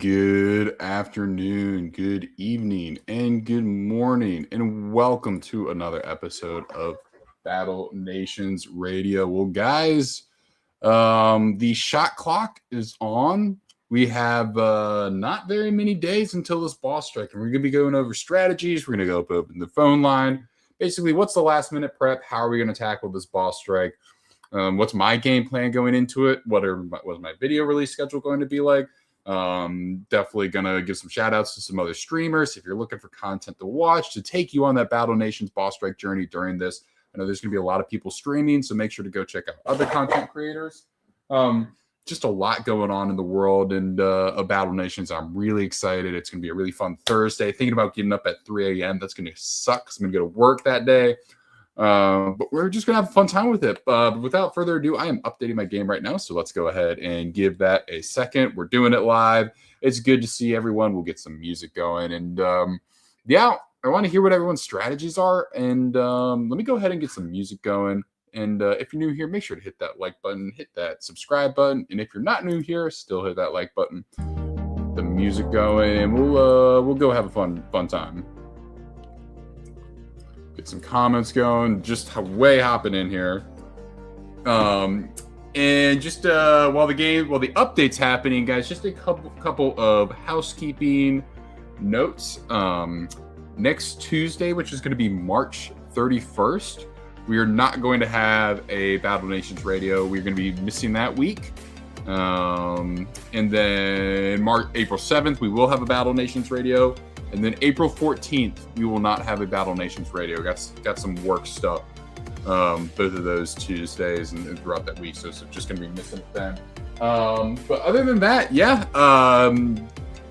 Good afternoon, good evening, and good morning, and welcome to another episode of Battle Nations Radio. Well, guys, the shot clock is on. We have not very many days until this boss strike, and we're going to be going over strategies. We're going to go open the phone line. Basically, what's the last minute prep? How are we going to tackle this boss strike? What's my game plan going into it? Was my video release schedule going to be like? Definitely gonna give some shout outs to some other streamers if you're looking for content to watch to take you on that Battle Nations boss strike journey during this. I know there's gonna be a lot of people streaming, so make sure to go check out other content creators. Just a lot going on in the world and of Battle Nations. I'm really excited. It's gonna be a really fun Thursday. Thinking about getting up at 3 a.m. That's gonna suck 'cause I'm gonna go to work that day. But we're just going to have a fun time with it. But without further ado, I am updating my game right now. So let's go ahead and give that a second. We're doing it live. It's good to see everyone. We'll get some music going. And yeah, I want to hear what everyone's strategies are. And let me go ahead and get some music going. And if you're new here, make sure to hit that like button, hit that subscribe button. And if you're not new here, still hit that like button. The music going, and we'll go have a fun time. Get some comments going, just way hopping in here. And just while the update's happening, guys, just a couple of housekeeping notes. Next Tuesday, which is going to be March 31st, we are not going to have a Battle Nations Radio. We're going to be missing that week. And then April 7th, we will have a Battle Nations Radio. And then April 14th, we will not have a Battle Nations Radio. Got some work stuff both of those Tuesdays and throughout that week. So it's just going to be missing then. But other than that, yeah.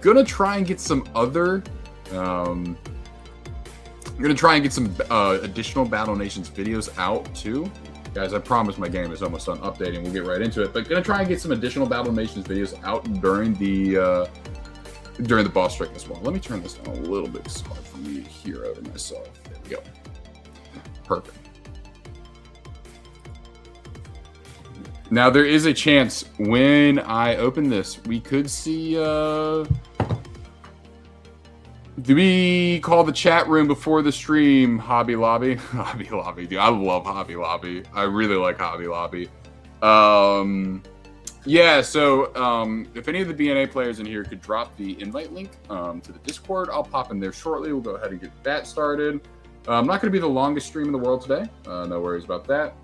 Gonna try and get some other... I'm going to try and get some additional Battle Nations videos out too. Guys, I promise my game is almost done updating. We'll get right into it. But going to try and get some additional Battle Nations videos out during the boss strike as well. Let me turn this down a little bit. It's hard for me to hear over myself. There we go. Perfect. Now, there is a chance when I open this, we could see... do we call the chat room before the stream Hobby Lobby? Hobby Lobby, dude. I love Hobby Lobby. I really like Hobby Lobby. Yeah, so if any of the BNA players in here could drop the invite link to the Discord, I'll pop in there shortly. We'll go ahead and get that started. I'm not going to be the longest stream in the world today. No worries about that.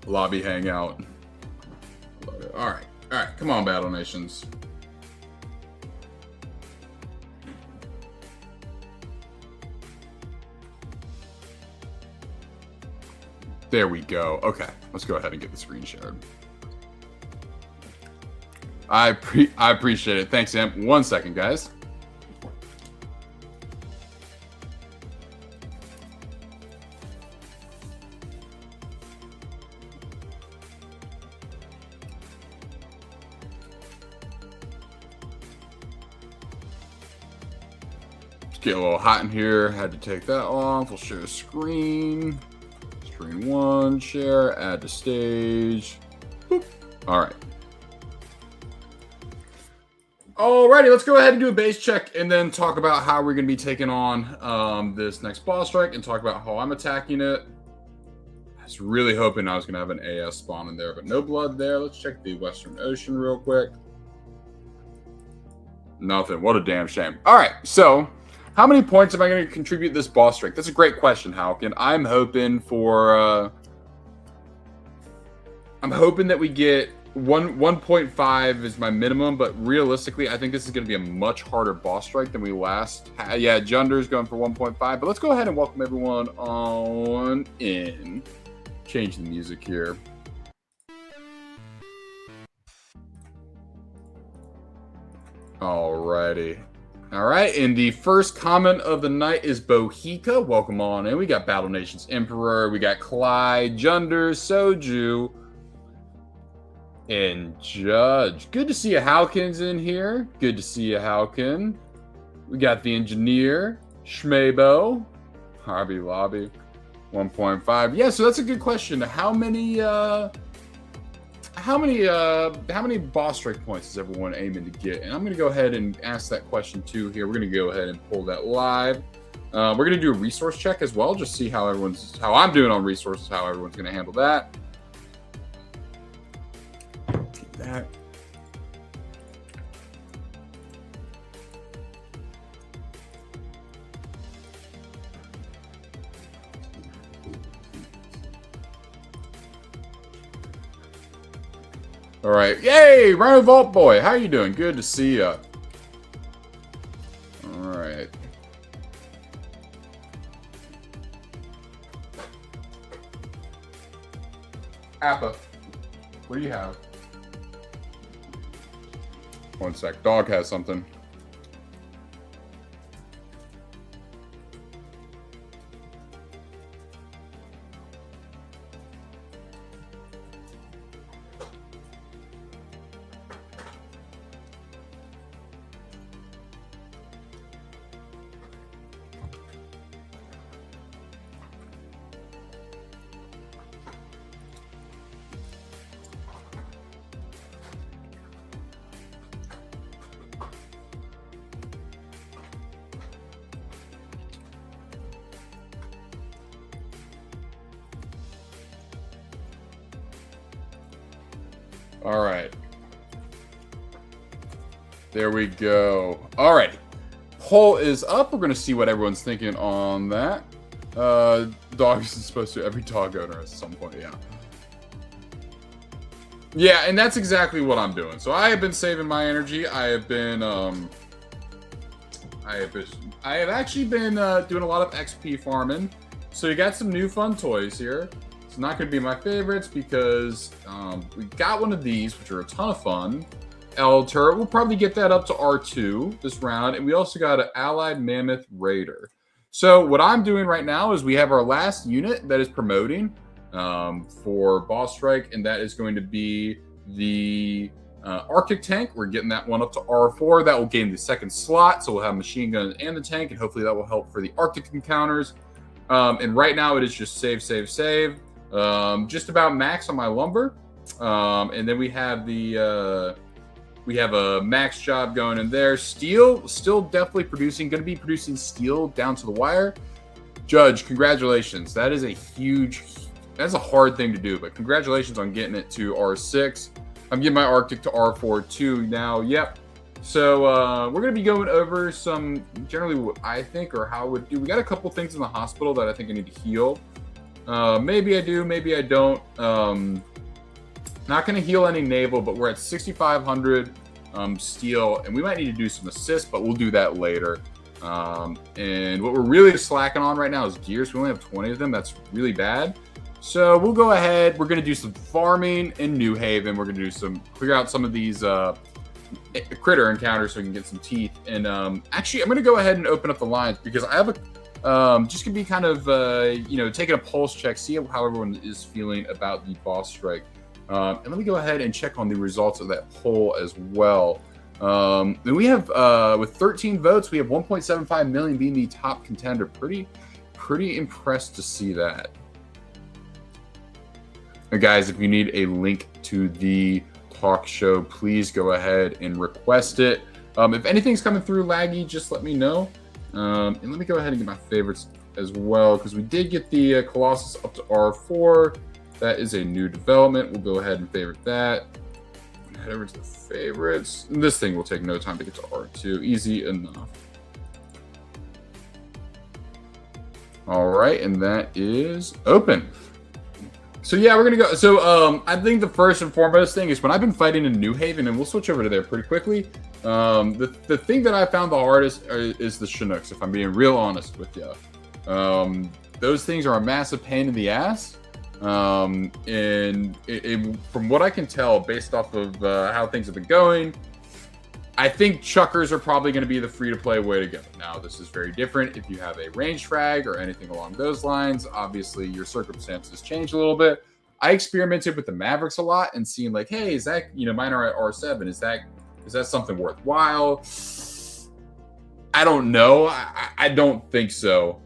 Lobby hangout. All right. Come on, Battle Nations. There we go. Okay, let's go ahead and get the screen shared. I appreciate it. Thanks, Sam. 1 second, guys. Just get a little hot in here. Had to take that off. We'll share a screen. Screen 1, share, add to stage. Boop. All right. Alrighty, let's go ahead and do a base check and then talk about how we're going to be taking on this next boss strike and talk about how I'm attacking it. I was really hoping I was going to have an AS spawn in there, but no blood there. Let's check the Western Ocean real quick. Nothing. What a damn shame. All right, so... how many points am I going to contribute this boss strike? That's a great question, Halkin. I'm hoping for... I'm hoping that we get 1.5 is my minimum, but realistically, I think this is going to be a much harder boss strike than we last had. Yeah, Junder's going for 1.5, but let's go ahead and welcome everyone on in. Change the music here. Alrighty. All right, and the first comment of the night is Bohika. Welcome on in. We got Battle Nations Emperor. We got Clyde, Junder, Soju, and Judge. Good to see you, Halkins, in here. Good to see you, Halkin. We got the Engineer, Schmabo, Hobby Lobby, 1.5. Yeah, so that's a good question. How how many boss strike points is everyone aiming to get? And I'm going to go ahead and ask that question too here. We're going to go ahead and pull that live. We're going to do a resource check as well, just see how I'm doing on resources, how everyone's going to handle that. Keep that. All right. Yay, Rhino Vault Boy. How you doing? Good to see you. All right. Appa, what do you have? One sec. Dog has something. All right. There we go. All right. Poll is up. We're going to see what everyone's thinking on that. Dogs is supposed to, every dog owner at some point, yeah. Yeah, and that's exactly what I'm doing. So I have been saving my energy. I have actually been doing a lot of XP farming. So you got some new fun toys here. It's not going to be my favorites because we got one of these, which are a ton of fun. L turret. We'll probably get that up to R2 this round. And we also got an Allied Mammoth Raider. So what I'm doing right now is we have our last unit that is promoting for Boss Strike, and that is going to be the Arctic tank. We're getting that one up to R4. That will gain the second slot, so we'll have machine gun and the tank, and hopefully that will help for the Arctic encounters. And right now it is just save. Just about max on my lumber. And then we have the we have a max job going in there. Steel, still definitely producing, going to be producing steel down to the wire. Judge, congratulations. That is a huge, that's a hard thing to do, but congratulations on getting it to R6. I'm getting my Arctic to R4 too now. Yep. So we're going to be going over some, generally what I think or how I would do. We got a couple things in the hospital that I think I need to heal. Maybe I do, maybe I don't. Not going to heal any naval, but we're at 6,500 steel, and we might need to do some assists, but we'll do that later. And what we're really slacking on right now is gears. We only have 20 of them. That's really bad. So we'll go ahead. We're going to do some farming in New Haven. We're going to do clear out some of these critter encounters so we can get some teeth. And actually, I'm going to go ahead and open up the lines because I have a just going to be kind of, taking a pulse check, see how everyone is feeling about the Boss Strike. And let me go ahead and check on the results of that poll as well. And we have, with 13 votes, we have 1.75 million being the top contender. Pretty impressed to see that. And guys, if you need a link to the talk show, please go ahead and request it. If anything's coming through laggy, just let me know. And let me go ahead and get my favorites as well, because we did get the Colossus up to R4. That is a new development. We'll go ahead and favorite that. Head over to the favorites. And this thing will take no time to get to R2. Easy enough. All right, and that is open. So yeah, we're gonna go. So I think the first and foremost thing is when I've been fighting in New Haven, and we'll switch over to there pretty quickly. The thing that I found the hardest is the Chinooks, if I'm being real honest with you. Those things are a massive pain in the ass. And from what I can tell, based off of how things have been going, I think chuckers are probably going to be the free-to-play way to go. Now, this is very different if you have a ranged frag or anything along those lines. Obviously, your circumstances change a little bit. I experimented with the Mavericks a lot and seeing like, hey, is that, mine are at R7. Is that something worthwhile? I don't know. I don't think so.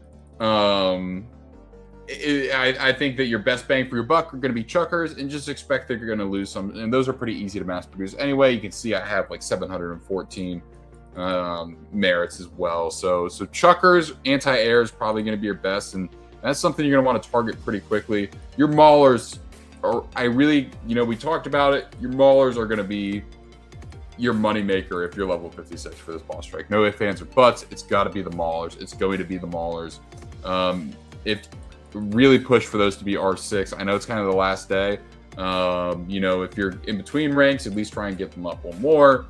I think that your best bang for your buck are going to be chuckers, and just expect that you're going to lose some. And those are pretty easy to mass produce anyway. You can see I have like 714 merits as well. So chuckers, anti-air is probably going to be your best, and that's something you're going to want to target pretty quickly. Your maulers are, we talked about it. Your maulers are going to be your moneymaker if you're level 56 for this boss strike. No ifs, ands, or buts. It's got to be the maulers. It's going to be the maulers. If really push for those to be R6. I know it's kind of the last day. If you're in between ranks, at least try and get them up one more.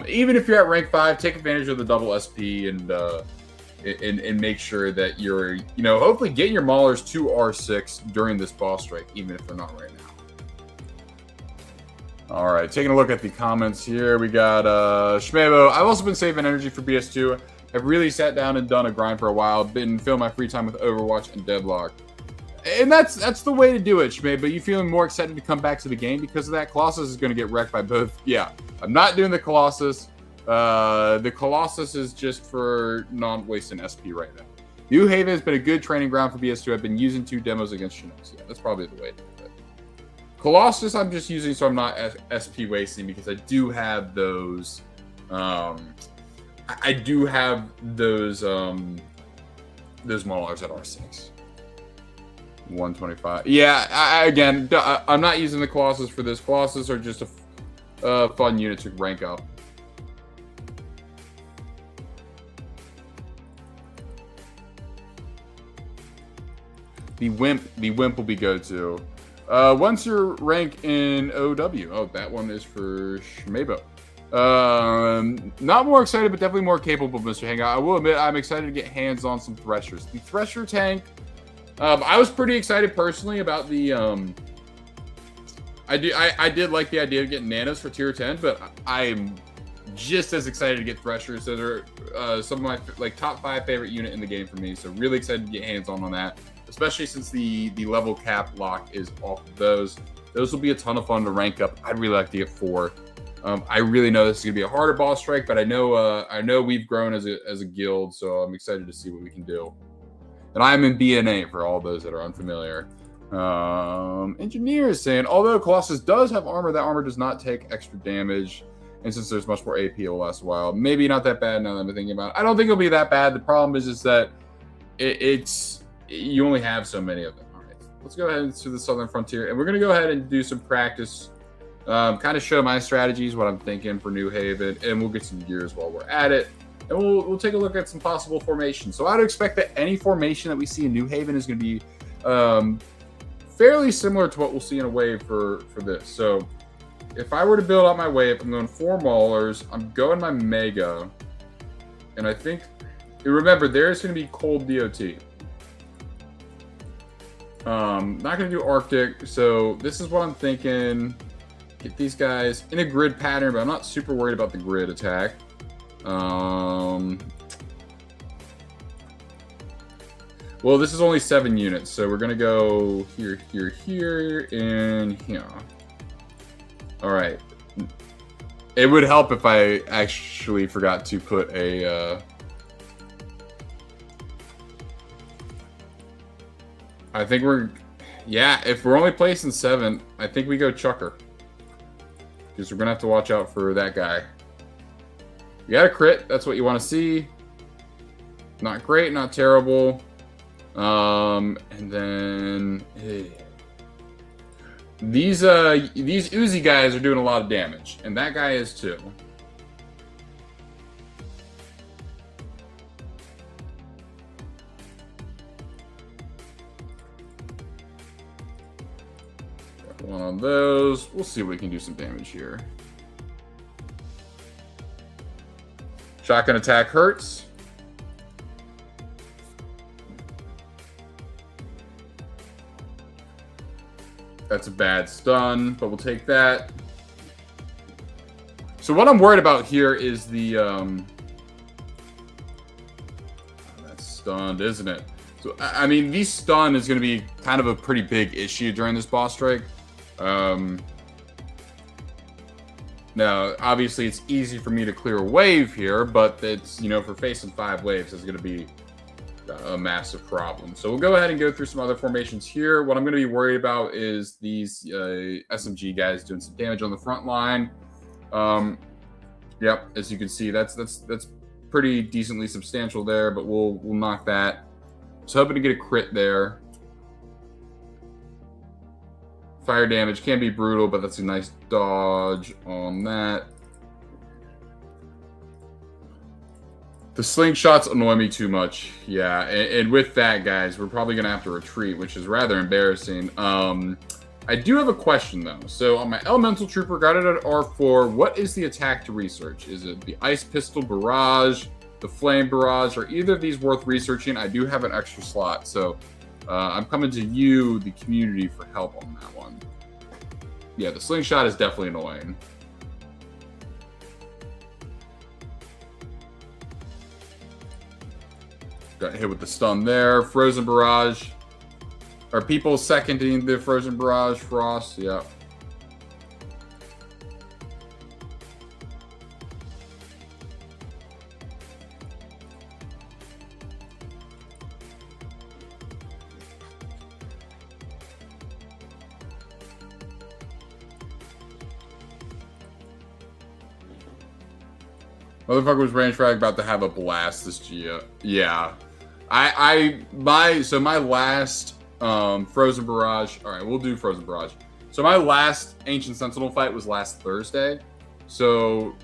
Even if you're at rank 5, take advantage of the double SP and make sure that you're, hopefully getting your maulers to R6 during this boss strike, even if they're not right now. All right, taking a look at the comments here, we got Shmebo. I've also been saving energy for BS2. I've really sat down and done a grind for a while. Been filling my free time with Overwatch and Deadlock. And that's the way to do it, Shmei. But you feeling more excited to come back to the game because of that? Colossus is going to get wrecked by both. Yeah, I'm not doing the Colossus. The Colossus is just for non-wasting SP right now. New Haven has been a good training ground for BS2. I've been using 2 demos against Chinook. Yeah, that's probably the way to do it. Colossus I'm just using so I'm not SP wasting because I do have those... I do have those maulers at R6. 125. Yeah, I'm not using the Colossus for this. Colossus are just a fun unit to rank up. The Wimp will be go-to. Once your rank in OW. Oh, that one is for Shmebo. Not more excited, but definitely more capable, Mr. Hangout. I will admit I'm excited to get hands on some Threshers. The Thresher tank, I was pretty excited personally about the I did like the idea of getting nanos for tier 10, but I'm just as excited to get Threshers. So they're some of my top 5 favorite unit in the game for me. So really excited to get hands on that, especially since the level cap lock is off of those. Those will be a ton of fun to rank up. I'd really like to get 4. I really know this is gonna be a harder boss strike, but I know we've grown as a guild, so I'm excited to see what we can do. And I'm in BNA for all those that are unfamiliar. Engineer is saying, although Colossus does have armor, that armor does not take extra damage, and since there's much more AP, it'll last a while. Maybe not that bad now that I'm thinking about it. I don't think it'll be that bad. The problem is that you only have so many of them. All right, let's go ahead to the Southern Frontier, and we're gonna go ahead and do some practice. Kind of show my strategies, what I'm thinking for New Haven, and we'll get some gears while we're at it. And we'll take a look at some possible formations. So I'd expect that any formation that we see in New Haven is going to be fairly similar to what we'll see in a wave for this. So if I were to build out my wave, I'm going 4 maulers, I'm going my mega, and I think, remember, there's going to be cold DOT. Not going to do Arctic, so this is what I'm thinking. Get these guys in a grid pattern, but I'm not super worried about the grid attack. Well, this is only 7 units, so we're gonna go here, here, here, and here. All right. It would help if I actually forgot to put a... I think we're... Yeah, if we're only placing 7, I think we go Chucker. Because we're going to have to watch out for that guy. You got a crit. That's what you want to see. Not great, not terrible. And then... Hey. These Uzi guys are doing a lot of damage. And that guy is too. One on those. We'll see if we can do some damage here. Shotgun attack hurts. That's a bad stun, but we'll take that. So what I'm worried about here is the... that's stunned, isn't it? So, I mean, these stun is going to be kind of a pretty big issue during this boss strike. Now, obviously, it's easy for me to clear a wave here, but it's, you know, for facing 5 waves, it's going to be a massive problem. So we'll go ahead and go through some other formations here. What I'm going to be worried about is these SMG guys doing some damage on the front line. Yep, as you can see, that's pretty decently substantial there, but we'll knock that. So hoping to get a crit there. Fire damage can be brutal, but that's a nice dodge on that. The slingshots annoy me too much. Yeah, and with that, guys, we're probably going to have to retreat, which is rather embarrassing. I do have a question, though. So on my Elemental Trooper, guided at R4, what is the attack to research? Is it the Ice Pistol Barrage, the Flame Barrage? Are either of these worth researching? I do have an extra slot, so I'm coming to you, the community, for help on that one. Yeah, the Slingshot is definitely annoying. Got hit with the stun there. Frozen Barrage. Are people seconding the Frozen Barrage? Frost, yeah. Motherfucker was range frag about to have a blast this Gia. Yeah. So my last Frozen Barrage. All right, we'll do Frozen Barrage. So my last Ancient Sentinel fight was last Thursday. So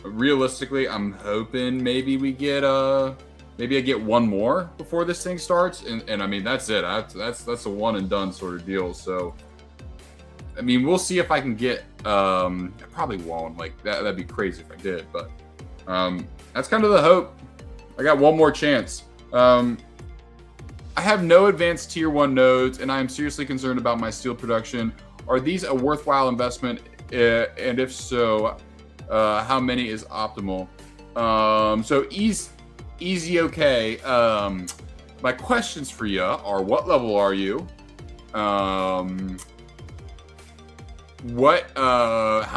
realistically, I'm hoping maybe we get maybe I get one more before this thing starts, and I mean that's it. That's a one and done sort of deal. So I mean, we'll see if I can get. I probably won't. Like that'd be crazy if I did, but that's kind of the hope. I got one more chance. I have no advanced tier 1 nodes, and I am seriously concerned about my steel production. Are these a worthwhile investment? And if so, how many is optimal? So easy okay. My questions for you are: what level are you? How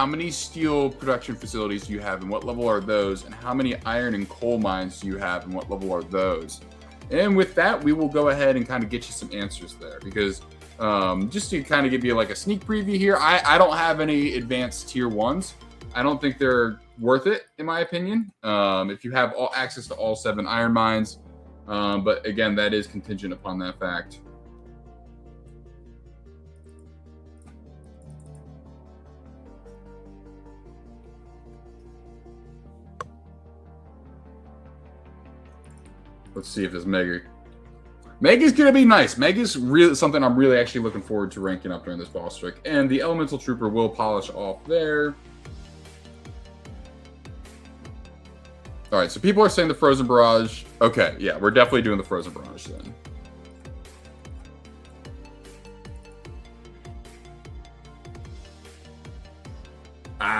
many steel production facilities do you have, and what level are those? And how many iron and coal mines do you have, and what level are those? And with that, we will go ahead and kind of get you some answers there, because just to kind of give you like a sneak preview here, I don't have any advanced tier 1s. I don't think they're worth it, in my opinion, if you have access to all 7 iron mines. But again, that is contingent upon that fact. Let's see if this Mega is going to be nice. Mega is really something I'm really actually looking forward to ranking up during this boss trick. And the Elemental Trooper will polish off there. All right, so people are saying the Frozen Barrage. Okay, yeah, we're definitely doing the Frozen Barrage then.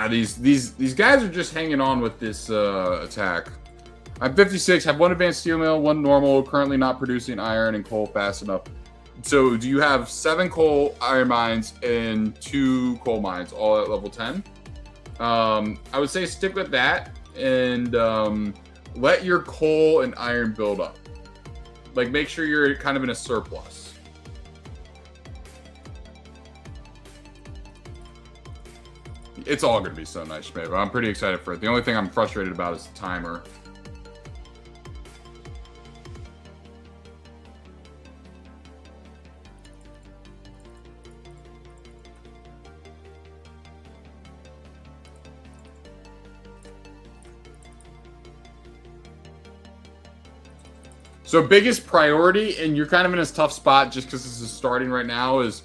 These guys are just hanging on with this attack. I'm 56, have 1 advanced steel mill, 1 normal, currently not producing iron and coal fast enough. So do you have 7 coal iron mines and 2 coal mines, all at level 10? I would say stick with that and let your coal and iron build up. Like, make sure you're kind of in a surplus. It's all going to be so nice, Shmeva. I'm pretty excited for it. The only thing I'm frustrated about is the timer. So biggest priority, and you're kind of in a tough spot just because this is starting right now, is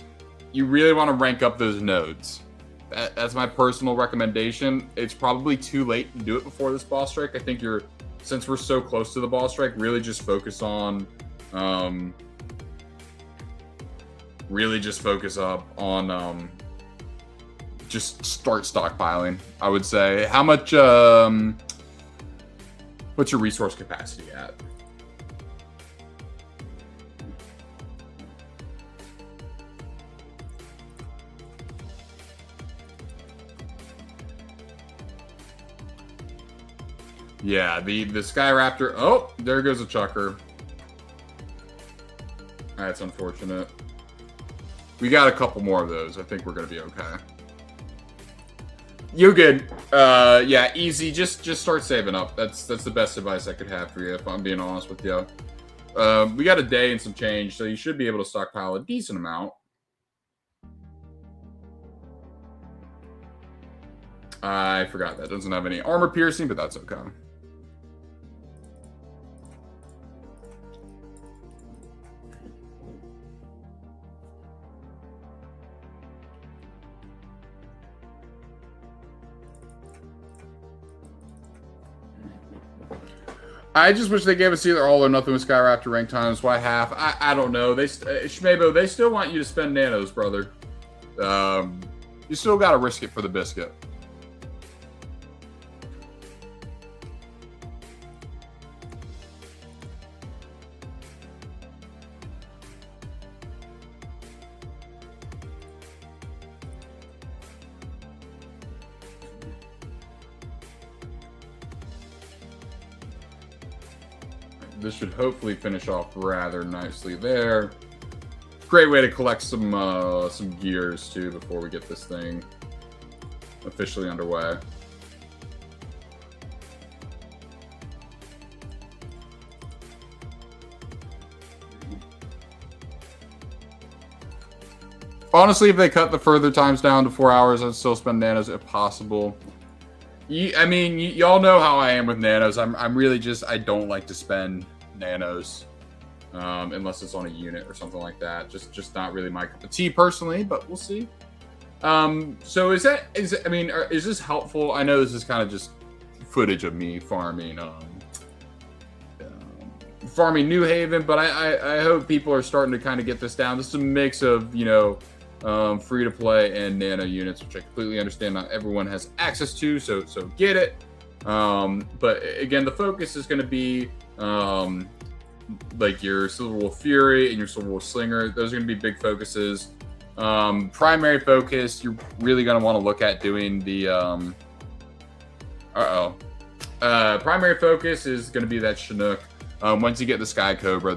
you really want to rank up those nodes. That's my personal recommendation. It's probably too late to do it before this boss strike. I think since we're so close to the boss strike, really just focus on, just start stockpiling. I would say. How much? What's your resource capacity at? Yeah, the Skyraptor. Oh, there goes a Chucker. That's unfortunate. We got a couple more of those. I think we're gonna be okay. You're good. Yeah, easy. Just start saving up. That's the best advice I could have for you, if I'm being honest with you. We got a day and some change, so you should be able to stockpile a decent amount. I forgot that doesn't have any armor piercing, but that's okay. I just wish they gave us either all or nothing with Skyraptor rank times. Why half? I don't know. Shmebo, they still want you to spend nanos, brother. You still got to risk it for the biscuit. This should hopefully finish off rather nicely there. Great way to collect some gears too before we get this thing officially underway. Honestly, if they cut the further times down to 4 hours, I'd still spend nanos if possible. I mean, y'all know how I am with nanos. I'm really just, I don't like to spend nanos unless it's on a unit or something like that. Just not really my cup of tea personally, but we'll see. So is this helpful? I know this is kind of just footage of me farming farming New Haven, but I hope people are starting to kind of get this down. This is a mix of, you know, free to play and nano units, which I completely understand not everyone has access to, so get it. But again, the focus is going to be like your Silver Wolf Fury and your Silver Wolf Slinger. Those are going to be big focuses. Primary focus, you're really going to want to look at doing the primary focus is going to be that Chinook. Once you get the Sky Cobra,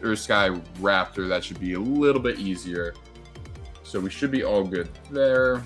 or Sky Raptor, that should be a little bit easier. So we should be all good there.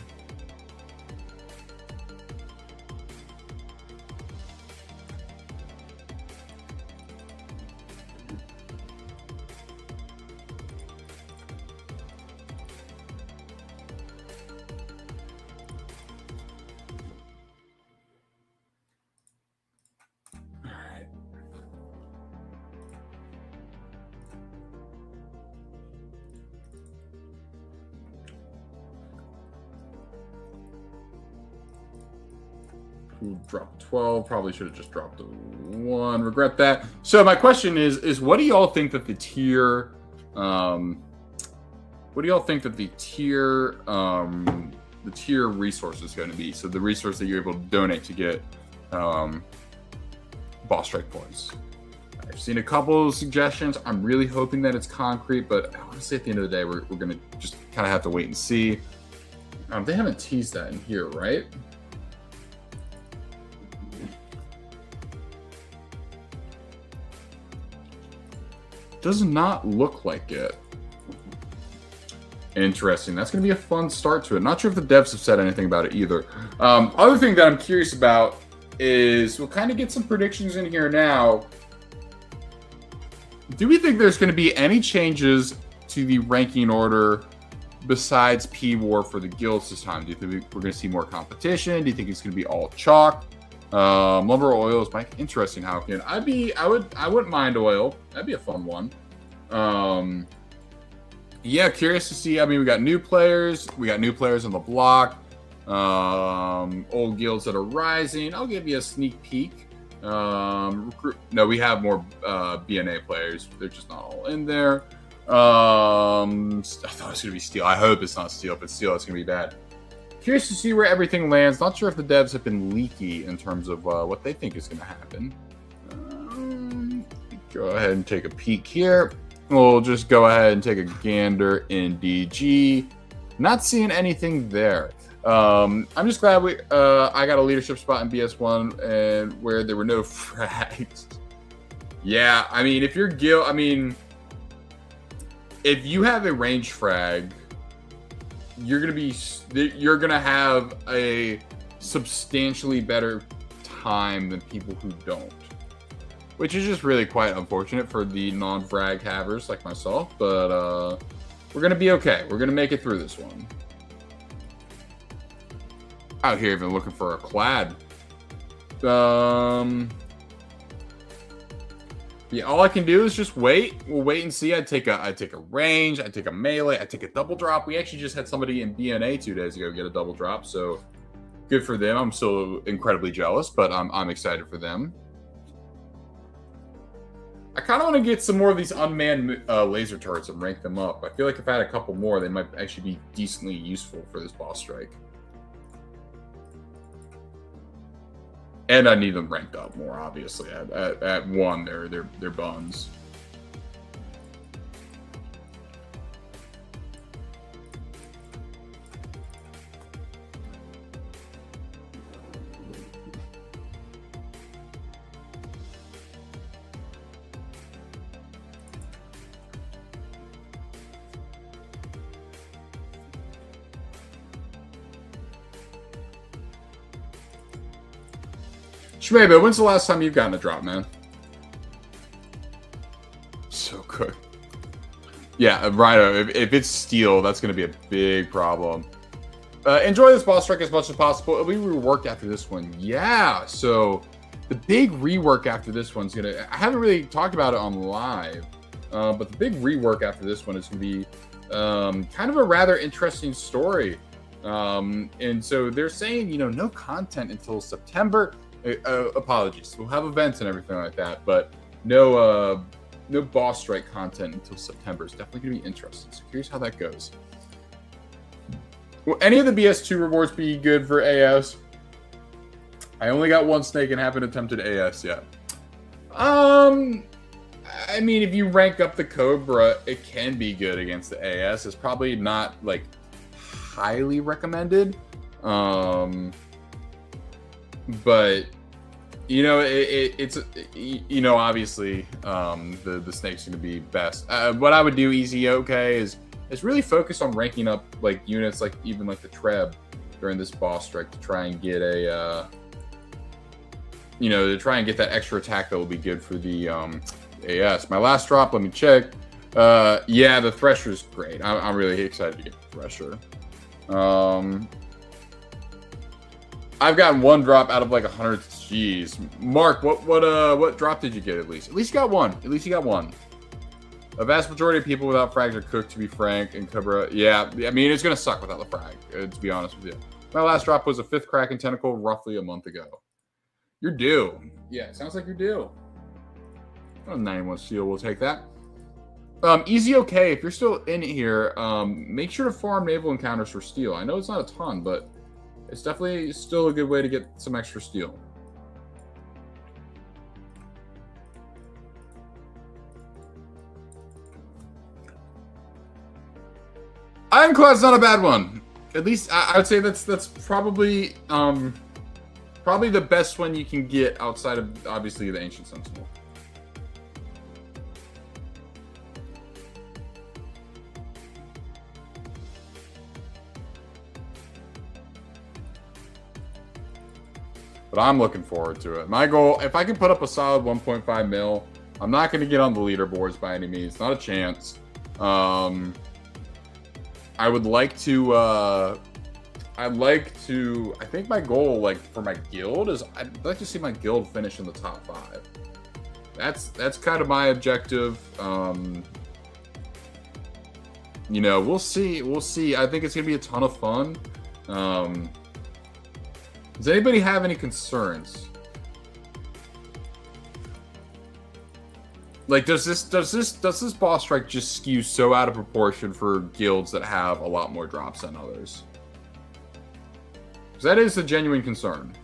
Dropped 12. Probably should have just dropped 1. Regret that. So my question is what do y'all think that the tier resource is going to be? So the resource that you're able to donate to get boss strike points. I've seen a couple of suggestions. I'm really hoping that it's concrete, but honestly, at the end of the day, we're going to just kind of have to wait and see. They haven't teased that in here, right? Does not look like it. Interesting. That's going to be a fun start to it. Not sure if the devs have said anything about it either. Other thing that I'm curious about is we'll kind of get some predictions in here now. Do we think there's going to be any changes to the ranking order besides P-War for the guilds this time? Do you think we're going to see more competition? Do you think it's going to be all chalk? Lumber or oil is interesting. How can I wouldn't mind oil. That'd be a fun one. Yeah, curious to see. I mean, we got new players. We got new players on the block. Old guilds that are rising. I'll give you a sneak peek. No, we have more BNA players. They're just not all in there. I thought it was gonna be steel. I hope it's not steel. If it's steel, it's gonna be bad. Curious to see where everything lands. Not sure if the devs have been leaky in terms of what they think is going to happen. Go ahead and take a peek here. We'll just go ahead and take a gander in DG. Not seeing anything there. I'm just glad I got a leadership spot in BS1 and where there were no frags. Yeah, I mean, if you're guild, I mean, if you have a range frag, you're gonna have a substantially better time than people who don't, which is just really quite unfortunate for the non-frag havers like myself. But we're gonna be okay. We're gonna make it through this one. Out here even looking for a clad. Yeah, all I can do is just wait. We'll wait and see. I take a range, I take a melee, I take a double drop. We actually just had somebody in BNA 2 days ago get a double drop, so good for them. I'm still incredibly jealous, but I'm excited for them. I kind of want to get some more of these unmanned laser turrets and rank them up. I feel like if I had a couple more, they might actually be decently useful for this boss strike. And I need them ranked up more, obviously. At 1, they're buns. Shmeba, when's the last time you've gotten a drop, man? So good. Yeah, Rhino, if it's steel, that's going to be a big problem. Enjoy this boss strike as much as possible. It'll be reworked after this one. Yeah, so the big rework after this one's going to... I haven't really talked about it on live, but the big rework after this one is going to be kind of a rather interesting story. And so they're saying, you know, no content until September. Apologies. We'll have events and everything like that, but no boss strike content until September. It's definitely going to be interesting. So curious how that goes. Will any of the BS2 rewards be good for AS? I only got one snake and haven't attempted AS yet. I mean, if you rank up the Cobra, it can be good against the AS. It's probably not like highly recommended. But you know, it's you know, obviously the snake's going to be best. What I would do easy okay is really focus on ranking up like units like even like the Treb during this boss strike to try and get a you know, to try and get that extra attack that will be good for the AS. My last drop, let me check. Yeah, the Thresher's great. I'm really excited to get the Thresher. I've gotten one drop out of like 100 G's. Mark, what drop did you get at least? At least you got one. At least you got one. A vast majority of people without frags are cooked, to be frank, and Cobra. Yeah, I mean, it's going to suck without the frag, to be honest with you. My last drop was a 5th Kraken Tentacle roughly a month ago. You're due. Yeah, sounds like you're due. Oh, 91 Steel, we'll take that. Easy okay, if you're still in here, make sure to farm naval encounters for steel. I know it's not a ton, but it's definitely still a good way to get some extra steel. Ironclad's not a bad one. At least I would say that's probably probably the best one you can get outside of obviously the Ancient Sentinel. But I'm looking forward to it. My goal, if I can put up a solid 1.5 mil, I'm not going to get on the leaderboards by any means. Not a chance. I would like to, I think my goal, like, for my guild is, I'd like to see my guild finish in the top 5. That's kind of my objective. You know, we'll see. We'll see. I think it's going to be a ton of fun. Does anybody have any concerns? Like, does this boss strike just skew so out of proportion for guilds that have a lot more drops than others? Because that is a genuine concern.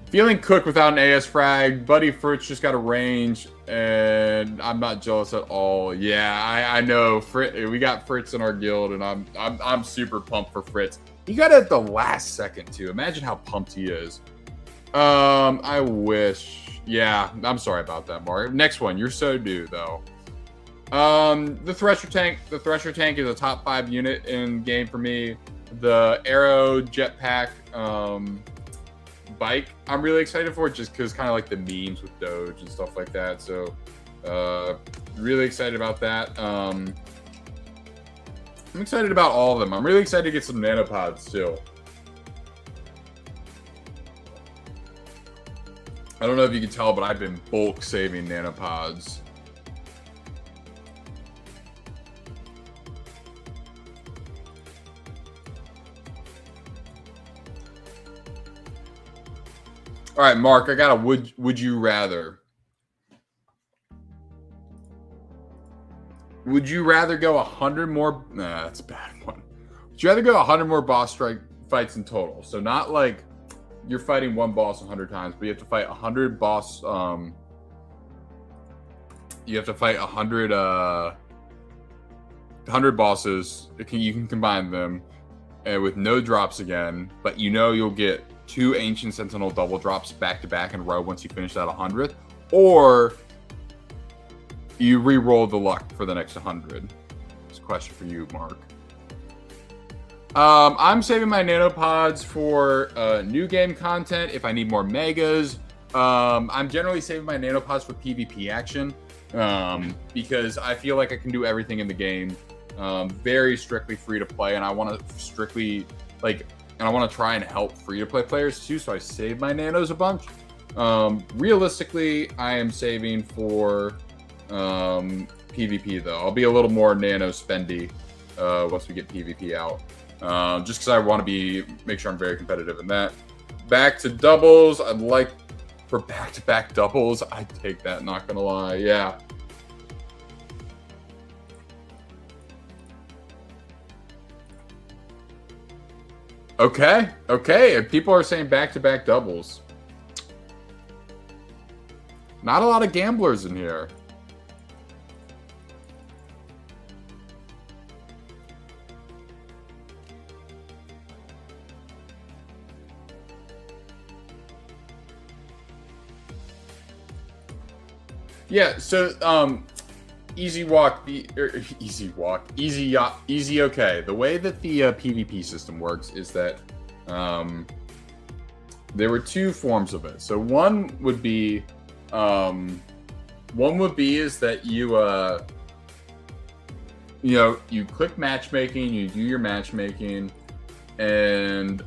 Feeling cooked without an AS frag. Buddy Fritz just got a range, and I'm not jealous at all. Yeah, I know. We got Fritz in our guild, and I'm super pumped for Fritz. He got it at the last second too. Imagine how pumped he is. I wish. Yeah, I'm sorry about that, Mark. Next one. You're so due, though. The Thresher Tank. The Thresher Tank is a top 5 unit in game for me. The Arrow Jetpack bike, I'm really excited for it just because kind of like the memes with Doge and stuff like that. So, really excited about that. I'm excited about all of them. I'm really excited to get some nanopods too. I don't know if you can tell, but I've been bulk saving nanopods. All right, Mark, I got a would you rather. Would you rather go 100 more? Nah, that's a bad one. Would you rather go 100 more boss strike fights in total? So not like you're fighting one boss 100 times, but you have to fight 100 boss. You have to fight 100 bosses. You can combine them, and with no drops again. But you'll get 2 Ancient Sentinel double drops back to back in a row once you finish that 100th, or you re-roll the luck for the next 100. It's a question for you, Mark. I'm saving my nanopods for new game content if I need more megas. I'm generally saving my nanopods for PvP action because I feel like I can do everything in the game very strictly free to play, and I want to strictly and I want to try and help free-to-play players too, so I save my nanos a bunch. Realistically, I am saving for PvP, though. I'll be a little more nano spendy once we get PvP out. Just because I want to make sure I'm very competitive in that. Back to doubles. I'd like for back-to-back doubles. I'd take that, not going to lie. Yeah. Okay. If people are saying back-to-back doubles. Not a lot of gamblers in here. Yeah, so easy okay. The way that the PvP system works is that there were 2 forms of it. So one would be is that you click matchmaking, you do your matchmaking, and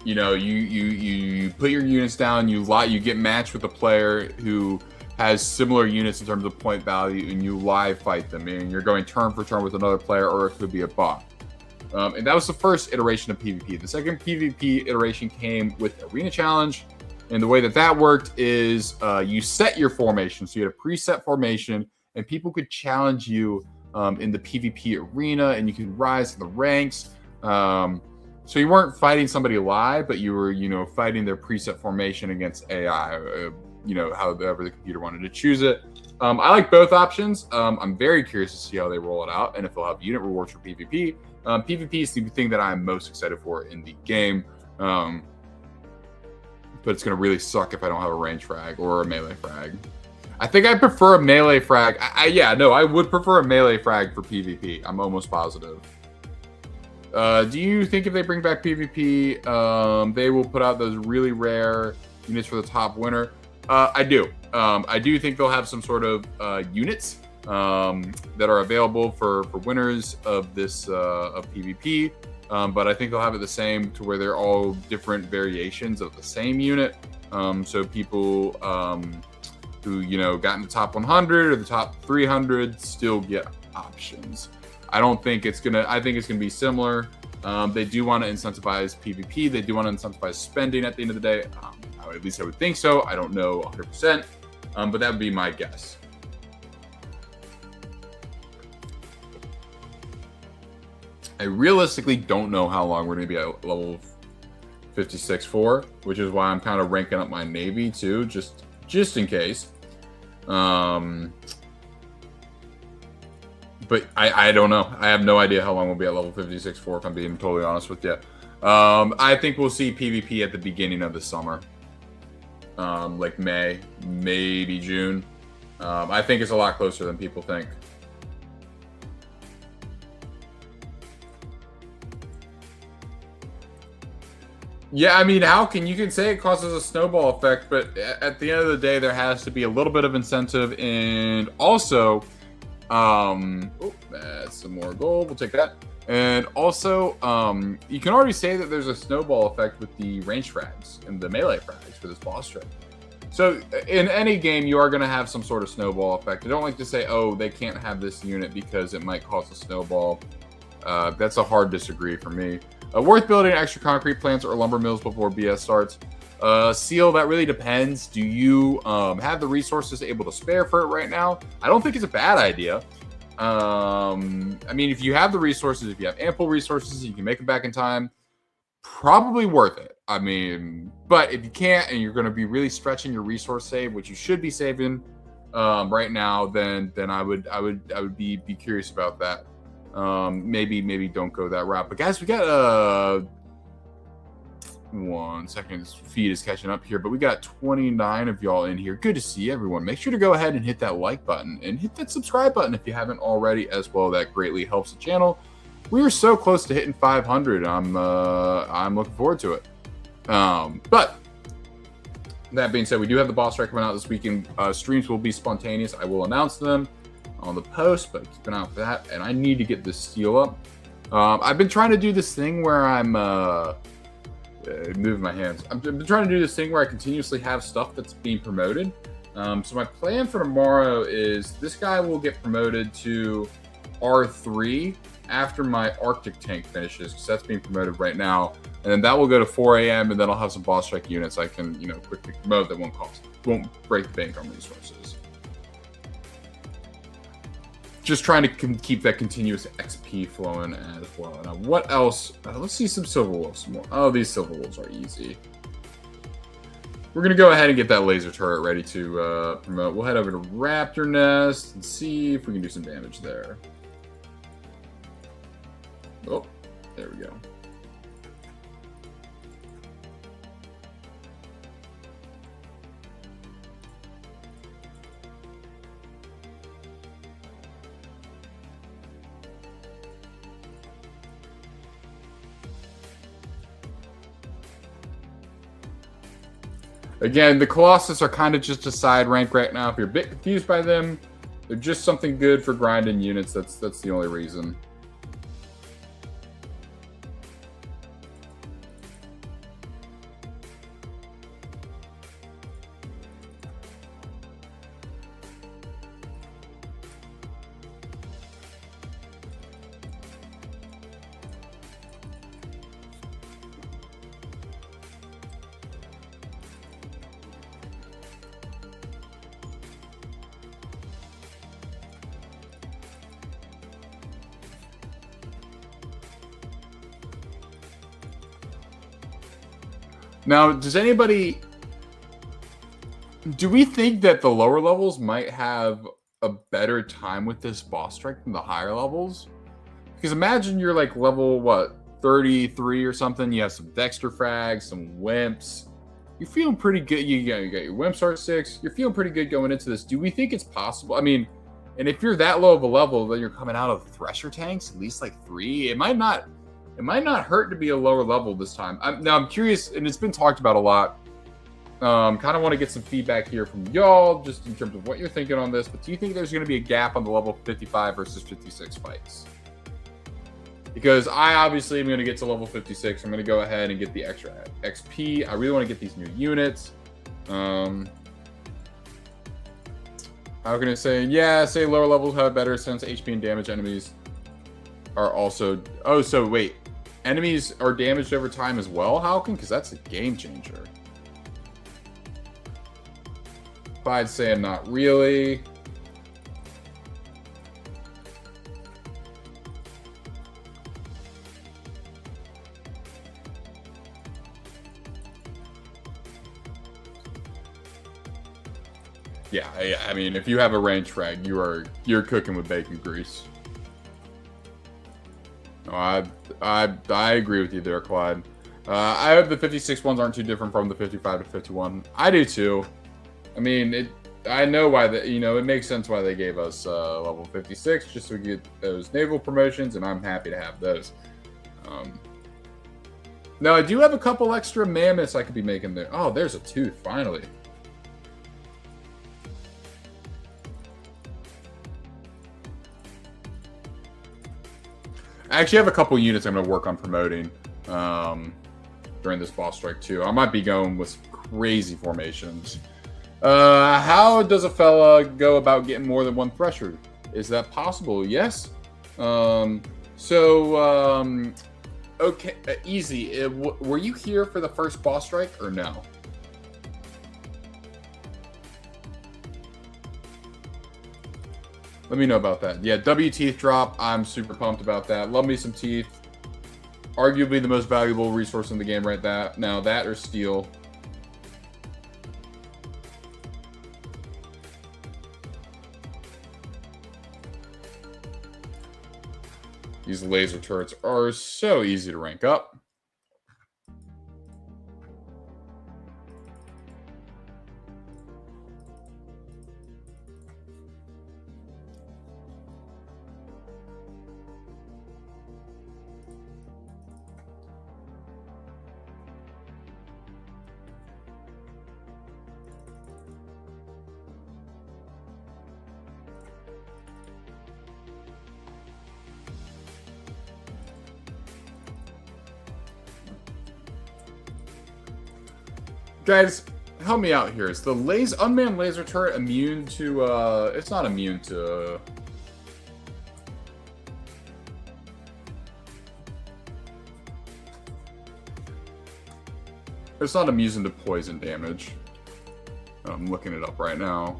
you put your units down, you get matched with a player who has similar units in terms of point value, and you live fight them, and you're going turn for turn with another player, or it could be a bot. And that was the first iteration of PvP. The second PvP iteration came with Arena Challenge, and the way that worked is you set your formation. So you had a preset formation, and people could challenge you in the PvP arena, and you could rise in the ranks. So you weren't fighting somebody live, but you were, fighting their preset formation against AI, however the computer wanted to choose it. I like both options. I'm very curious to see how they roll it out and if they'll have unit rewards for PvP. PvP is the thing that I'm most excited for in the game. But it's going to really suck if I don't have a range frag or a melee frag. I think I prefer a melee frag. I would prefer a melee frag for PvP. I'm almost positive. Do you think if they bring back PvP, they will put out those really rare units for the top winner? I do. I do think they'll have some sort of units that are available for winners of this of PvP. But I think they'll have it the same to where they're all different variations of the same unit. So people who got in the top 100 or the top 300 still get options. I think it's gonna be similar. They do want to incentivize PvP. They do want to incentivize spending at the end of the day. At least I would think so. I don't know 100%, but that would be my guess. I realistically don't know how long we're going to be at level 56 for, which is why I'm kind of ranking up my Navy too, just in case. But I don't know. I have no idea how long we'll be at level 56 for, if I'm being totally honest with you. I think we'll see PvP at the beginning of the summer. Like May, maybe June. I think it's a lot closer than people think. Yeah, I mean, how can you can say it causes a snowball effect, but at the end of the day, there has to be a little bit of incentive, and also, that's some more gold. We'll take that. And also, you can already say that there's a snowball effect with the range frags and the melee frags for this boss strike. So in any game, you are going to have some sort of snowball effect. I don't like to say, oh, they can't have this unit because it might cause a snowball. That's a hard disagree for me. Worth building extra concrete plants or lumber mills before BS starts. Seal, that really depends. Do you have the resources able to spare for it right now? I don't think it's a bad idea. I mean, if you have the resources, if you have ample resources, you can make them back in time. Probably worth it. I mean, but if you can't and you're going to be really stretching your resource save, which you should be saving right now, then I would be curious about that. Maybe don't go that route. But guys, we got 1 second. This feed is catching up here, but we got 29 of y'all in here. Good to see everyone. Make sure to go ahead and hit that like button and hit that subscribe button if you haven't already as well. That greatly helps the channel. We are so close to hitting 500. I'm looking forward to it. But that being said, we do have the boss strike coming out this weekend. Streams will be spontaneous. I will announce them on the post, but keep an eye out for that. And I need to get this steel up. I've been trying to do this thing where I'm moving my hands. I've been trying to do this thing where I continuously have stuff that's being promoted. So my plan for tomorrow is this guy will get promoted to R3 after my Arctic tank finishes, because that's being promoted right now. And then that will go to 4 a.m. and then I'll have some boss strike units I can, quickly promote that won't break the bank on resources. Just trying to keep that continuous XP flowing as well. Now, what else? Let's see some silver wolves more. Oh, these silver wolves are easy. We're going to go ahead and get that laser turret ready to promote. We'll head over to Raptor Nest and see if we can do some damage there. Oh, there we go. Again, the Colossus are kind of just a side rank right now. If you're a bit confused by them, they're just something good for grinding units. That's the only reason. Now, do we think that the lower levels might have a better time with this boss strike than the higher levels? Because imagine you're like level, 33 or something. You have some Dexter frags, some Wimps. You're feeling pretty good. You got your Wimps R6. You're feeling pretty good going into this. Do we think it's possible? I mean, and if you're that low of a level, then you're coming out of Thresher tanks, at least like 3. It might not hurt to be a lower level this time. I'm curious, and it's been talked about a lot. Kind of want to get some feedback here from y'all, just in terms of what you're thinking on this. But do you think there's going to be a gap on the level 55 versus 56 fights? Because I obviously am going to get to level 56. I'm going to go ahead and get the extra XP. I really want to get these new units. How can I say? Yeah, say lower levels have a better sense of HP and damage. Enemies are also... Oh, so wait. Enemies are damaged over time as well, Halkin? Because that's a game changer. I'd say not really. Yeah, I mean, if you have a range frag, you're cooking with bacon grease. No, I agree with you there, Clyde. I hope the 56 ones aren't too different from the 55 to 51. I do too. I mean, I know why it makes sense why they gave us level 56 just so we get those naval promotions, and I'm happy to have those. Now I do have a couple extra mammoths I could be making there. Oh, there's a tooth finally. I actually have a couple units I'm going to work on promoting during this boss strike too. I might be going with crazy formations. How does a fella go about getting more than one thresher? Is that possible? Yes. Okay, easy. Were you here for the first boss strike or no? Let me know about that. Yeah, W teeth drop. I'm super pumped about that. Love me some teeth. Arguably the most valuable resource in the game right now. That or steel. These laser turrets are so easy to rank up. Guys, help me out here. Is the unmanned laser turret immune to, it's not immune to... It's not immune to poison damage. I'm looking it up right now.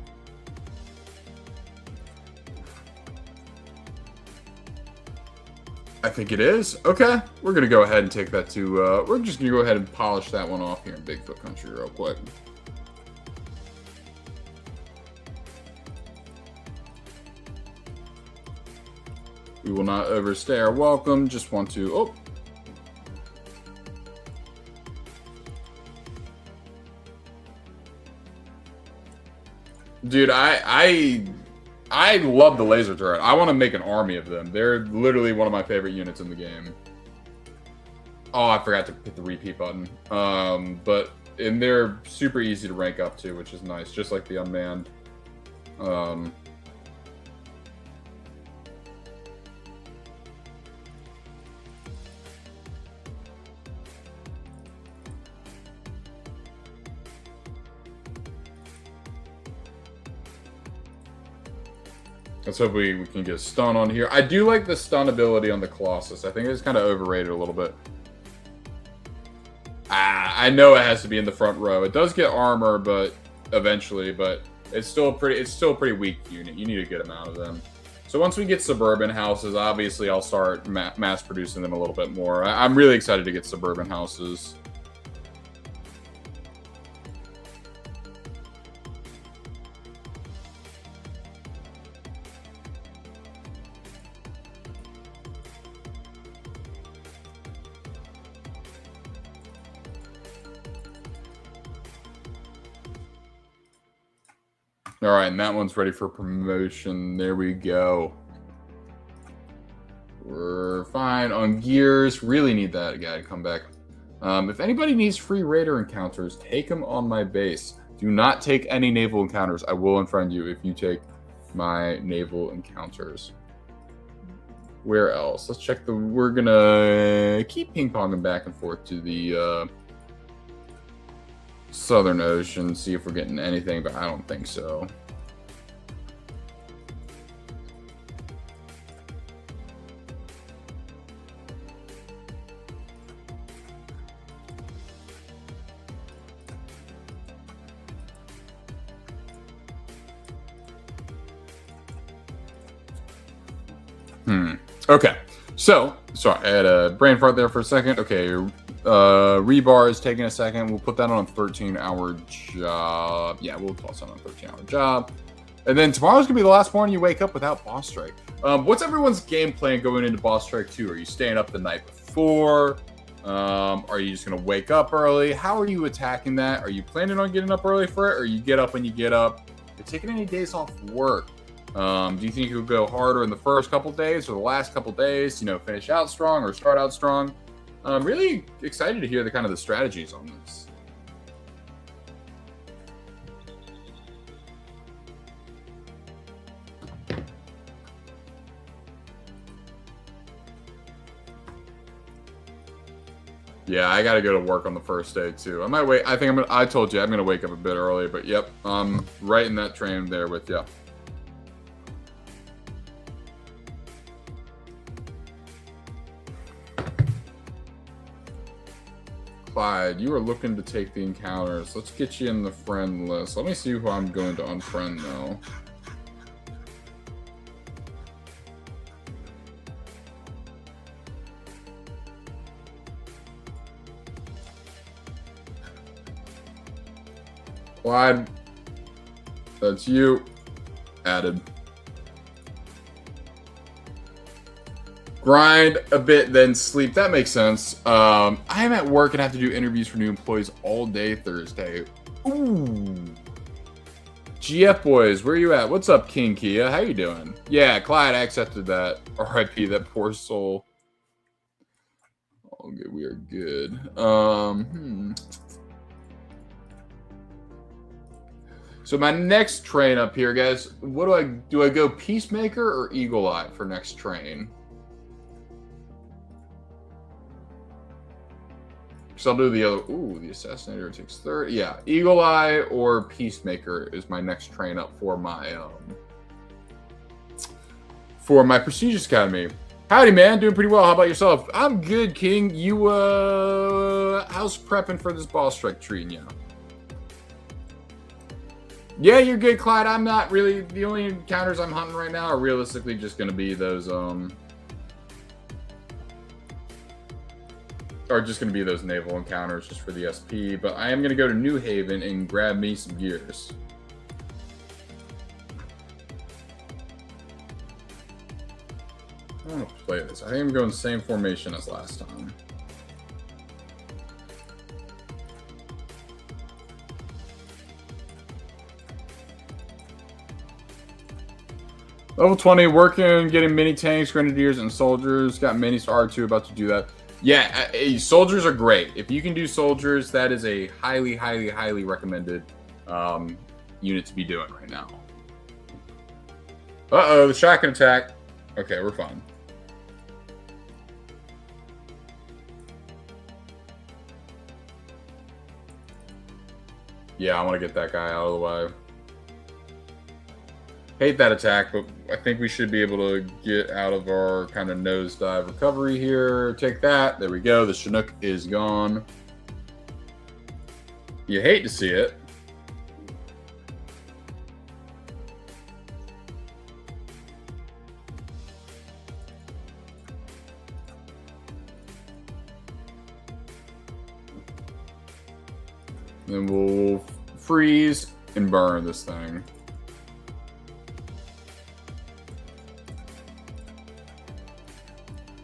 I think it is. Okay, we're going to go ahead and take that to... we're just going to go ahead and polish that one off here in Bigfoot Country real quick. We will not overstay our welcome. Just want to... Oh. Dude, I love the laser turret. I want to make an army of them. They're literally one of my favorite units in the game. Oh, I forgot to hit the repeat button. And they're super easy to rank up to, which is nice, just like the unmanned. Let's hope we can get a stun on here. I do like the stun ability on the Colossus. I think it's kind of overrated a little bit. I know it has to be in the front row. It does get armor, but eventually, but it's still a pretty weak unit. You need a good amount of them. So once we get suburban houses, obviously I'll start mass producing them a little bit more. I'm really excited to get suburban houses. All right, and that one's ready for promotion. There we go. We're fine on gears. Really need that guy to come back. If anybody needs free raider encounters, take them on my base. Do not take any naval encounters. I will unfriend you if you take my naval encounters. Where else? Let's check the... We're going to keep ping-ponging back and forth to the Southern Ocean, see if we're getting anything, but I don't think so. Okay, so sorry, I had a brain fart there for a second. Okay, rebar is taking a second. We'll put that on a 13-hour job. Yeah, we'll toss that on a 13-hour job. And then tomorrow's going to be the last morning you wake up without Boss Strike. What's everyone's game plan going into Boss Strike 2? Are you staying up the night before? Are you just going to wake up early? How are you attacking that? Are you planning on getting up early for it? Or you get up when you get up? You're taking any days off work? Do you think you'll go harder in the first couple days or the last couple days? Finish out strong or start out strong? I'm really excited to hear the strategies on this. Yeah, I got to go to work on the first day too. I might wait. I told you I'm gonna wake up a bit early, but yep, I'm right in that train there with you. Clyde, you are looking to take the encounters. Let's get you in the friend list. Let me see who I'm going to unfriend now. Clyde, that's you. Added. Grind a bit, then sleep. That makes sense. I am at work and have to do interviews for new employees all day Thursday. Ooh. GF boys, where you at? What's up, King Kia? How you doing? Yeah, Clyde, I accepted that. R.I.P. that poor soul. Okay, we are good. So my next train up here, guys. What do I go Peacemaker or Eagle Eye for next train? So I'll do the other. Ooh, the Assassinator takes 30. Yeah, Eagle Eye or Peacemaker is my next train up for my Prestigious Academy. Howdy, man. Doing pretty well. How about yourself? I'm good, King. You how's prepping for this Boss Strike treating you? Yeah, you're good, Clyde. I'm not really. The only encounters I'm hunting right now are realistically just going to be those those naval encounters just for the SP. But I am going to go to New Haven and grab me some gears. I want to play this. I think I'm going the same formation as last time. Level 20, working, getting mini tanks, grenadiers, and soldiers. Got minis to R2, about to do that. Yeah, soldiers are great. If you can do soldiers, that is a highly, highly, highly recommended unit to be doing right now. Uh-oh, the shotgun attack. Okay, we're fine. Yeah, I want to get that guy out of the way. Hate that attack, but I think we should be able to get out of our kind of nosedive recovery here. Take that. There we go. The Chinook is gone. You hate to see it. Then we'll freeze and burn this thing.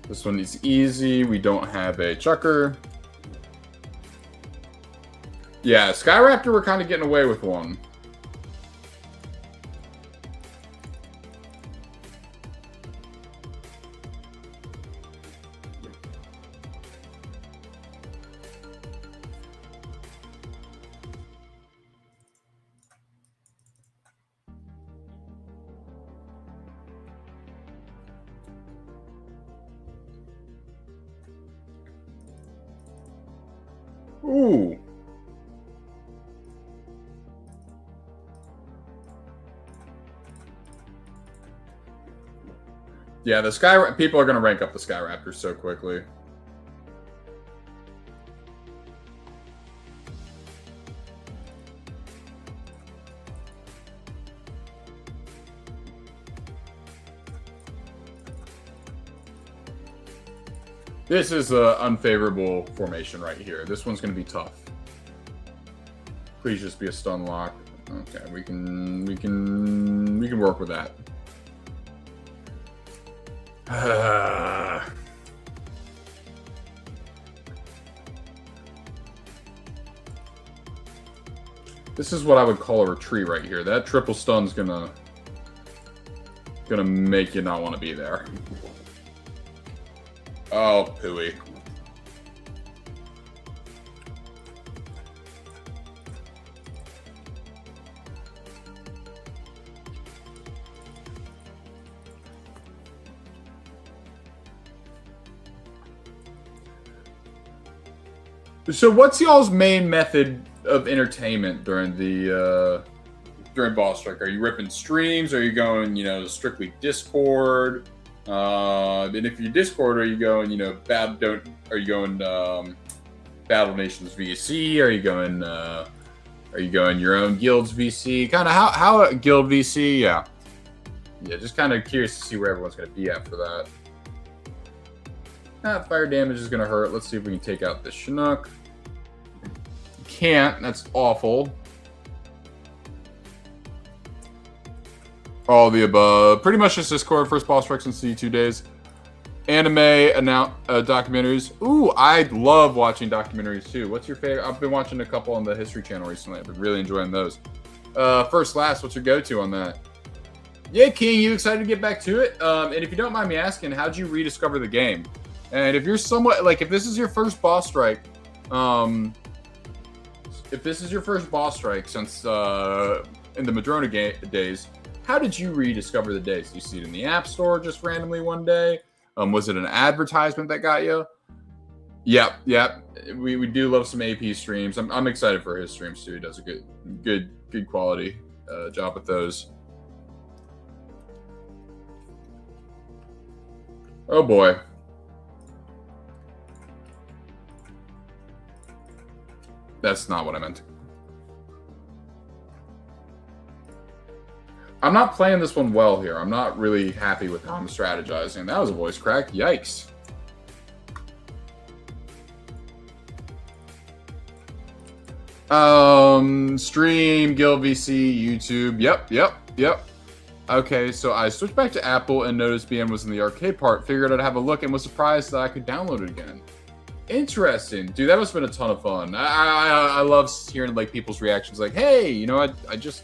This one is easy. We don't have a chucker. Yeah, Skyraptor, we're kind of getting away with one. Ooh. Yeah, people are going to rank up the Skyraptors so quickly. This is an unfavorable formation right here. This one's going to be tough. Please just be a stun lock. Okay, we can work with that. This is what I would call a retreat right here. That triple stun's gonna make you not want to be there. Oh, pooey. So what's y'all's main method of entertainment during the during Boss Strike? Are you ripping streams? Are you going, strictly Discord? And if you're Discord, are you going, Battle Nations VC? Are you going your own guild's VC? Kind of how guild VC? Yeah, just kind of curious to see where everyone's going to be after that. Fire damage is going to hurt. Let's see if we can take out this Chinook. Can't. That's awful. All the above. Pretty much just Discord. First Boss Strike since 2 days. Anime documentaries. Ooh, I love watching documentaries too. What's your favorite? I've been watching a couple on the History Channel recently. I've been really enjoying those. First, last, what's your go-to on that? Yeah, King, you excited to get back to it? And if you don't mind me asking, how'd you rediscover the game? And if you're somewhat like, if this is your first Boss Strike, since in the Madrona days, how did you rediscover the days? Did you see it in the App Store just randomly one day? Was it an advertisement that got you? Yep. We do love some AP streams. I'm excited for his streams too. He does a good quality job with those. Oh boy. That's not what I meant. I'm not playing this one well here. I'm not really happy with how I'm strategizing. That was a voice crack. Yikes. Stream, Guild VC, YouTube. Yep. Okay, so I switched back to Apple and noticed BN was in the arcade part. Figured I'd have a look and was surprised that I could download it again. Interesting, dude. That must have been a ton of fun. I love hearing like people's reactions. Like, hey, I just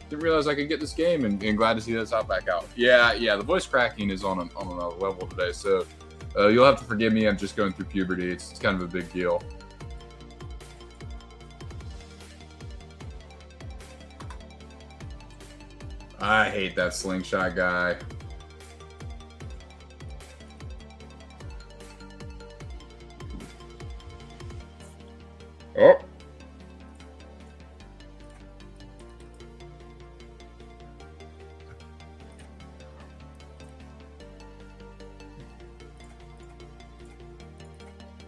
didn't realize I could get this game, and glad to see this out back out. Yeah. The voice cracking is on another level today, so you'll have to forgive me. I'm just going through puberty. It's kind of a big deal. I hate that slingshot guy. Oh.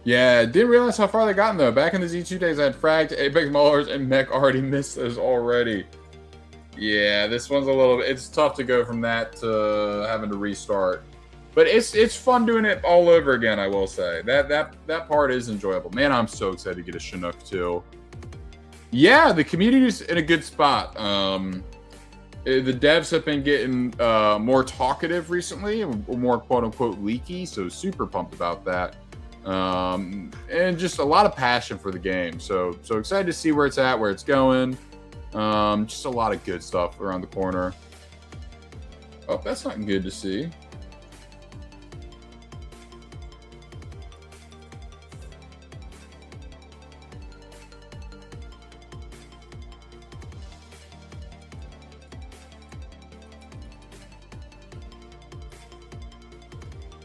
Yeah, didn't realize how far they gotten though. Back in the Z2 days, I had fragged Apex Maulers and Mech already missed those already. Yeah, this one's a little bit. It's tough to go from that to having to restart, but it's fun doing it all over again. I will say that part is enjoyable. Man, I'm so excited to get a Chinook too. Yeah, the community's in a good spot. The devs have been getting more talkative recently, more quote unquote leaky. So super pumped about that. And just a lot of passion for the game. So excited to see where it's at, where it's going. Just a lot of good stuff around the corner. Oh, that's not good to see.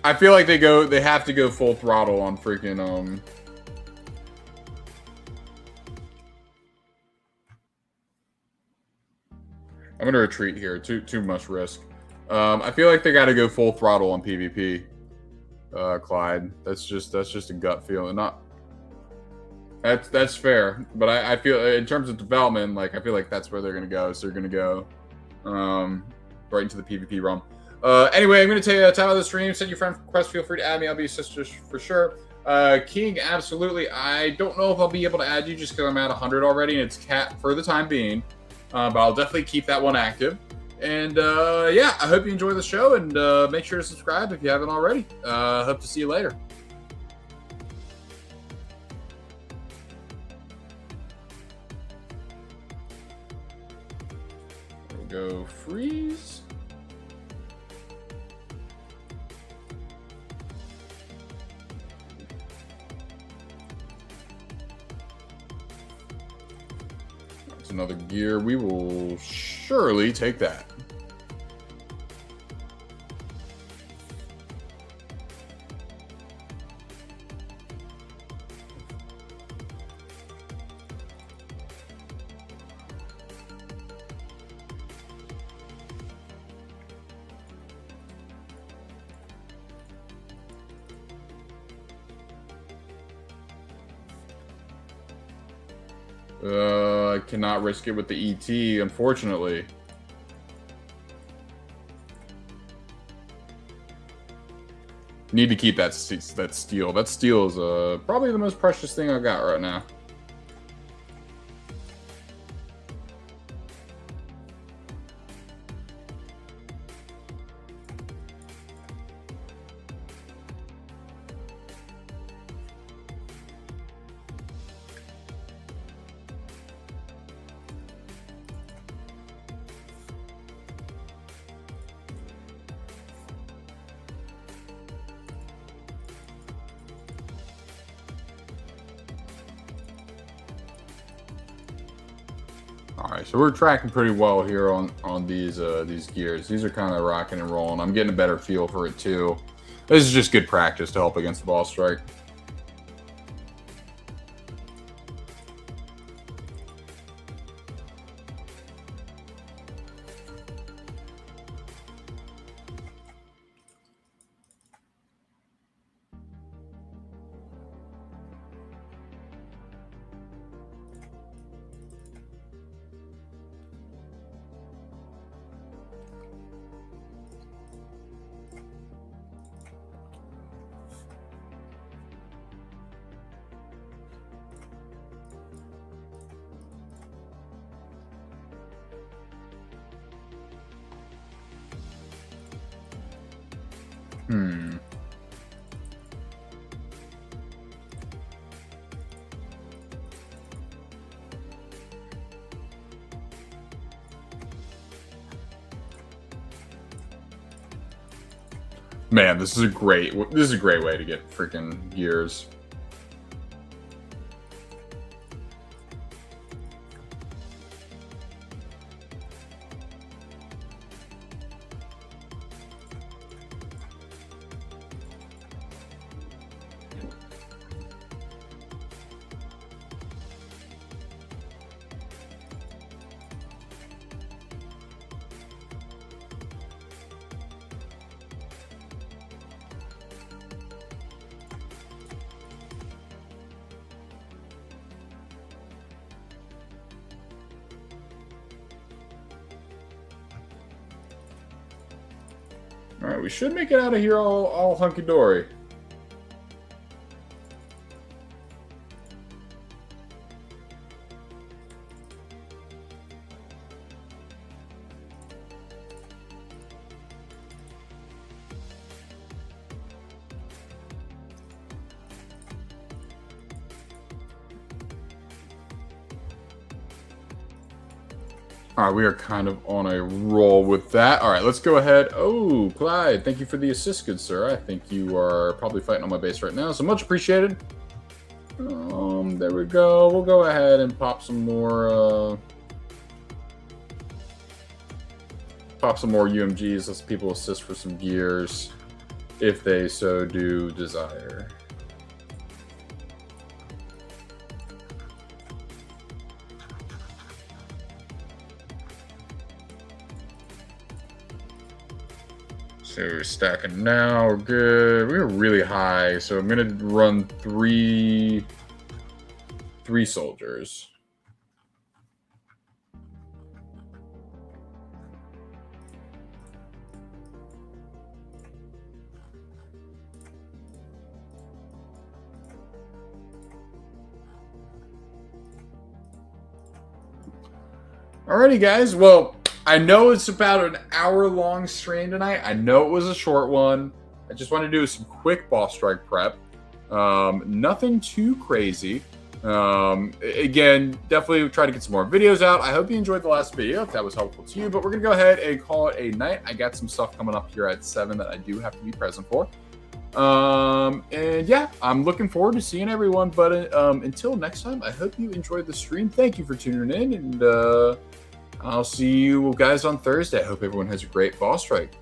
I feel like they have to go full throttle on freaking I'm gonna retreat here. Too much risk. I feel like they got to go full throttle on PvP. Clyde, that's just a gut feeling. That's fair, but I feel in terms of development, like I feel like that's where they're gonna go. So they're gonna go right into the PvP realm. Anyway, I'm gonna take time out of the stream. Send your friend request. Feel free to add me. I'll be your sister for sure. King, absolutely. I don't know if I'll be able to add you just because I'm at 100 already, and it's capped for the time being. but I'll definitely keep that one active. And yeah, I hope you enjoy the show, and make sure to subscribe if you haven't already. Hope to see you later. Go freeze. That's another gear. We will surely take that. I cannot risk it with the ET, unfortunately. Need to keep that steel. That steel is probably the most precious thing I got right now. All right, so we're tracking pretty well here on these gears. These are kind of rocking and rolling. I'm getting a better feel for it too. This is just good practice to help against the boss strike. Man, this is a great way to get freaking gears. All right, we should make it out of here all hunky-dory. All right, we are kind of on a roll with that. All right, let's go ahead. Oh, Clyde, thank you for the assist, good sir. I think you are probably fighting on my base right now, so much appreciated. There we go. We'll go ahead and pop some more UMGs. Let's people assist for some gears if they so do desire. So we're stacking now, we're good. We're really high, so I'm gonna run three soldiers. Alrighty, guys. Well, I know it's about an hour-long stream tonight. I know it was a short one. I just want to do some quick boss strike prep. Nothing too crazy. Again, definitely try to get some more videos out. I hope you enjoyed the last video, if that was helpful to you. But we're going to go ahead and call it a night. I got some stuff coming up here at 7 that I do have to be present for. And yeah, I'm looking forward to seeing everyone. But until next time, I hope you enjoyed the stream. Thank you for tuning in. And I'll see you guys on Thursday. I hope everyone has a great boss strike.